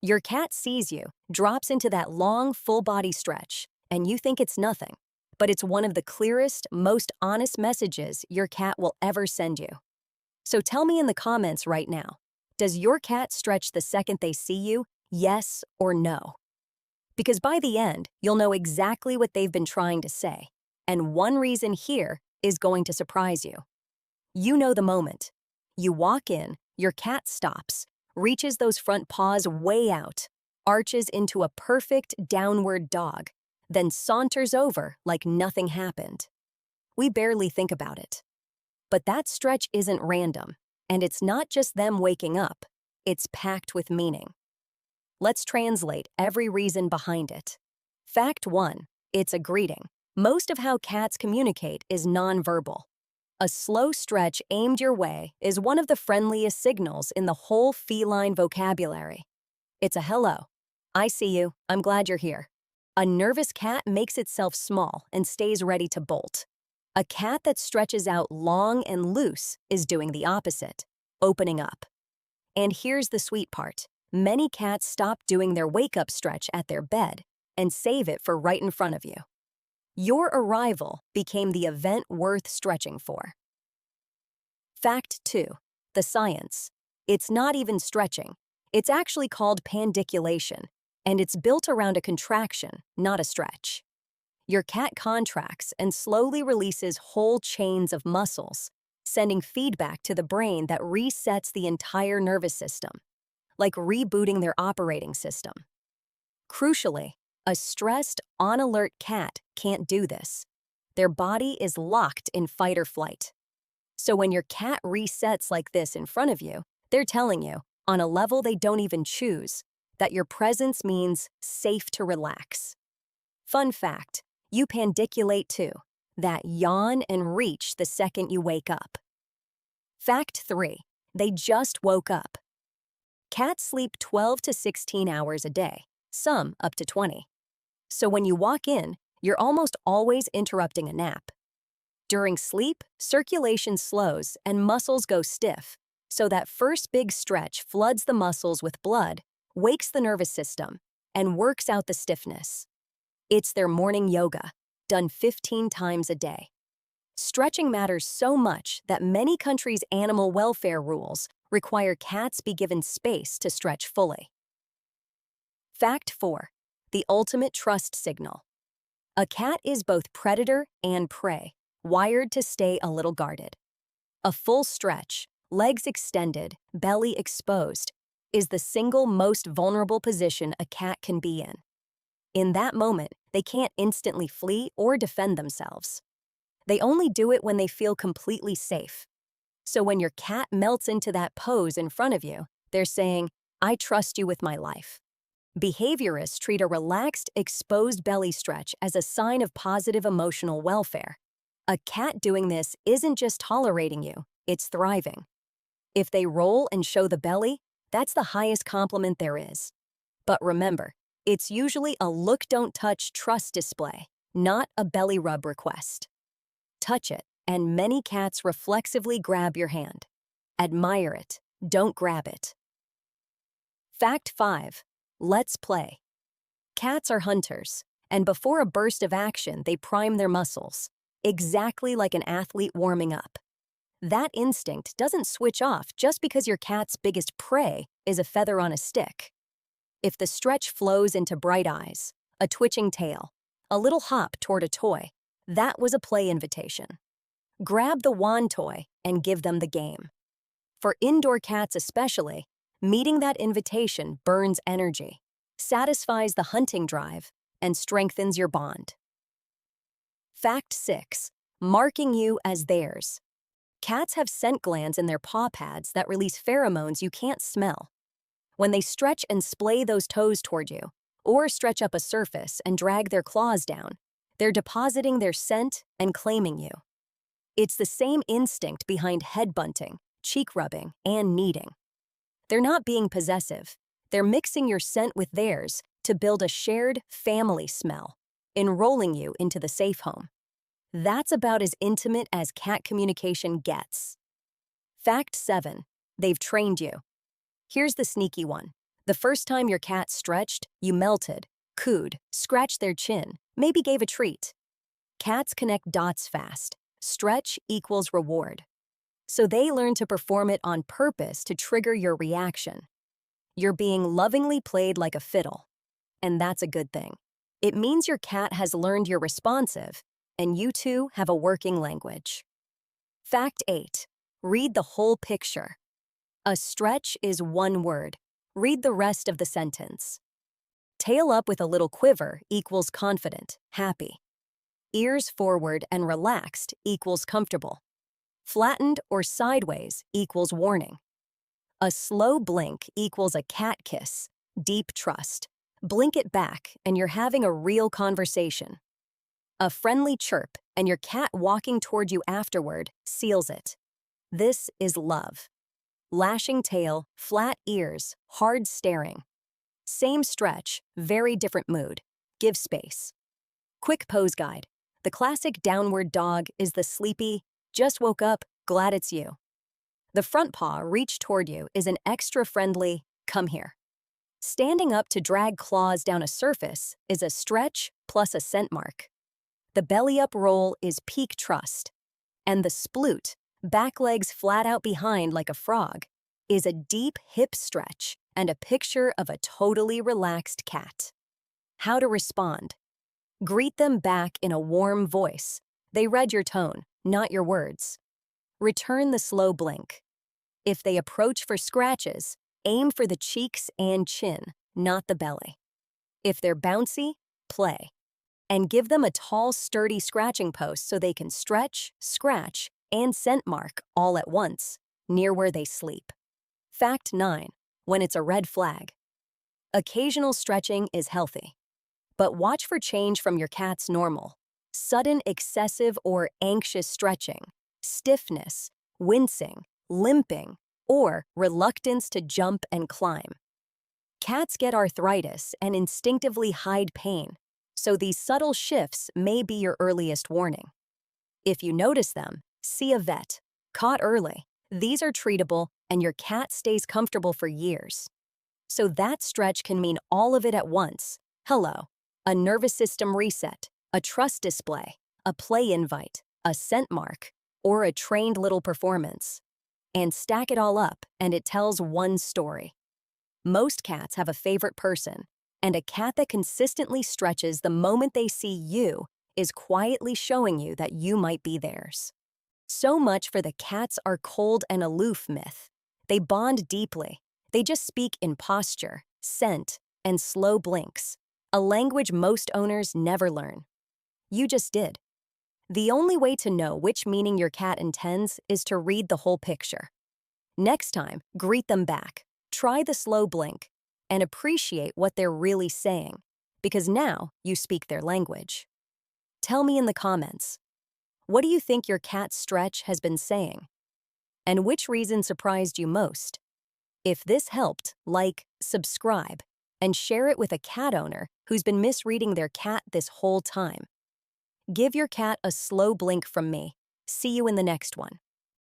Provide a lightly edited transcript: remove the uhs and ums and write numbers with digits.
Your cat sees you, drops into that long, full-body stretch, and you think it's nothing. But it's one of the clearest, most honest messages your cat will ever send you. So tell me in the comments right now, does your cat stretch the second they see you, yes or no? Because by the end, you'll know exactly what they've been trying to say. And one reason here is going to surprise you. You know the moment. You walk in, your cat stops, reaches those front paws way out, arches into a perfect downward dog, then saunters over like nothing happened. We barely think about it. But that stretch isn't random, and it's not just them waking up, it's packed with meaning. Let's translate every reason behind it. Fact 1. It's a greeting. Most of how cats communicate is nonverbal. A slow stretch aimed your way is one of the friendliest signals in the whole feline vocabulary. It's a hello. I see you. I'm glad you're here. A nervous cat makes itself small and stays ready to bolt. A cat that stretches out long and loose is doing the opposite, opening up. And here's the sweet part. Many cats stop doing their wake-up stretch at their bed and save it for right in front of you. Your arrival became the event worth stretching for. Fact 2. The science. It's not even stretching. It's actually called pandiculation, and it's built around a contraction, not a stretch. Your cat contracts and slowly releases whole chains of muscles, sending feedback to the brain that resets the entire nervous system, like rebooting their operating system. Crucially, a stressed, on-alert cat can't do this. Their body is locked in fight or flight. So when your cat resets like this in front of you, they're telling you, on a level they don't even choose, that your presence means safe to relax. Fun fact, you pandiculate too, that yawn and reach the second you wake up. Fact 3, they just woke up. Cats sleep 12 to 16 hours a day, some up to 20. So when you walk in, you're almost always interrupting a nap. During sleep, circulation slows and muscles go stiff, so that first big stretch floods the muscles with blood, wakes the nervous system, and works out the stiffness. It's their morning yoga, done 15 times a day. Stretching matters so much that many countries' animal welfare rules require cats be given space to stretch fully. Fact 4. The ultimate trust signal. A cat is both predator and prey, wired to stay a little guarded. A full stretch, legs extended, belly exposed, is the single most vulnerable position a cat can be in. In that moment, they can't instantly flee or defend themselves. They only do it when they feel completely safe. So when your cat melts into that pose in front of you, they're saying, "I trust you with my life." Behaviorists treat a relaxed, exposed belly stretch as a sign of positive emotional welfare. A cat doing this isn't just tolerating you, it's thriving. If they roll and show the belly, that's the highest compliment there is. But remember, it's usually a look don't touch trust display, not a belly rub request. Touch it, and many cats reflexively grab your hand. Admire it, don't grab it. Fact 5. Let's play. Cats are hunters, and before a burst of action, they prime their muscles, exactly like an athlete warming up. That instinct doesn't switch off just because your cat's biggest prey is a feather on a stick. If the stretch flows into bright eyes, a twitching tail, a little hop toward a toy, that was a play invitation. Grab the wand toy and give them the game. For indoor cats especially, meeting that invitation burns energy, satisfies the hunting drive, and strengthens your bond. Fact 6. Marking you as theirs. Cats have scent glands in their paw pads that release pheromones you can't smell. When they stretch and splay those toes toward you, or stretch up a surface and drag their claws down, they're depositing their scent and claiming you. It's the same instinct behind head bunting, cheek rubbing, and kneading. They're not being possessive. They're mixing your scent with theirs to build a shared family smell, enrolling you into the safe home. That's about as intimate as cat communication gets. Fact 7. They've trained you. Here's the sneaky one. The first time your cat stretched, you melted, cooed, scratched their chin, maybe gave a treat. Cats connect dots fast. Stretch equals reward. So they learn to perform it on purpose to trigger your reaction. You're being lovingly played like a fiddle. And that's a good thing. It means your cat has learned you're responsive, and you two have a working language. Fact 8. Read the whole picture. A stretch is one word. Read the rest of the sentence. Tail up with a little quiver equals confident, happy. Ears forward and relaxed equals comfortable. Flattened or sideways equals warning. A slow blink equals a cat kiss, deep trust. Blink it back and you're having a real conversation. A friendly chirp and your cat walking toward you afterward seals it. This is love. Lashing tail, flat ears, hard staring. Same stretch, very different mood. Give space. Quick pose guide. The classic downward dog is the sleepy, just woke up, glad it's you. The front paw reach toward you is an extra friendly, come here. Standing up to drag claws down a surface is a stretch plus a scent mark. The belly up roll is peak trust. And the sploot, back legs flat out behind like a frog, is a deep hip stretch and a picture of a totally relaxed cat. How to respond. Greet them back in a warm voice. They read your tone, not your words. Return the slow blink. If they approach for scratches, aim for the cheeks and chin, not the belly. If they're bouncy, play. And give them a tall, sturdy scratching post so they can stretch, scratch, and scent mark all at once, near where they sleep. Fact 9. When it's a red flag. Occasional stretching is healthy. But watch for change from your cat's normal. Sudden excessive or anxious stretching, stiffness, wincing, limping, or reluctance to jump and climb. Cats get arthritis and instinctively hide pain, so these subtle shifts may be your earliest warning. If you notice them, see a vet. Caught early, these are treatable and your cat stays comfortable for years. So that stretch can mean all of it at once. Hello, a nervous system reset, a trust display, a play invite, a scent mark, or a trained little performance. And stack it all up, and it tells one story. Most cats have a favorite person, and a cat that consistently stretches the moment they see you is quietly showing you that you might be theirs. So much for the cats are cold and aloof myth. They bond deeply. They just speak in posture, scent, and slow blinks, a language most owners never learn. You just did. The only way to know which meaning your cat intends is to read the whole picture. Next time, greet them back, try the slow blink, and appreciate what they're really saying, because now you speak their language. Tell me in the comments, what do you think your cat's stretch has been saying? And which reason surprised you most? If this helped, like, subscribe, and share it with a cat owner who's been misreading their cat this whole time. Give your cat a slow blink from me. See you in the next one.